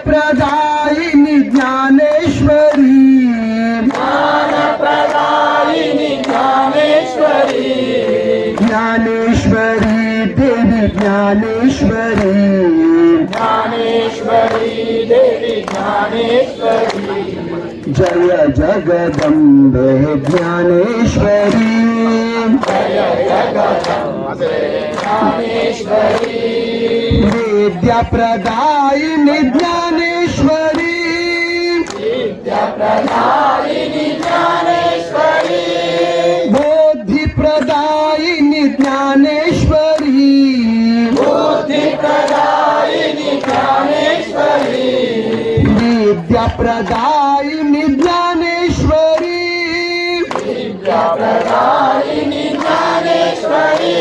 ज्ञानप्रदायिनी Dnyaneshwari ज्ञानप्रदायिनी Dnyaneshwari Dnyaneshwari Devi Dnyaneshwari Dnyaneshwari Devi Dnyaneshwari Jai Jagdambe Dnyaneshwari Jai Jagdambe Dnyaneshwari विद्याप्रदायिनी Dnyaneshwari विद्याप्रदायिनी Dnyaneshwari बुद्धिप्रदायिनी Dnyaneshwari बुद्धिप्रदायिनी Dnyaneshwari विद्याप्रदायिनी Dnyaneshwari विद्याप्रदायिनी Dnyaneshwari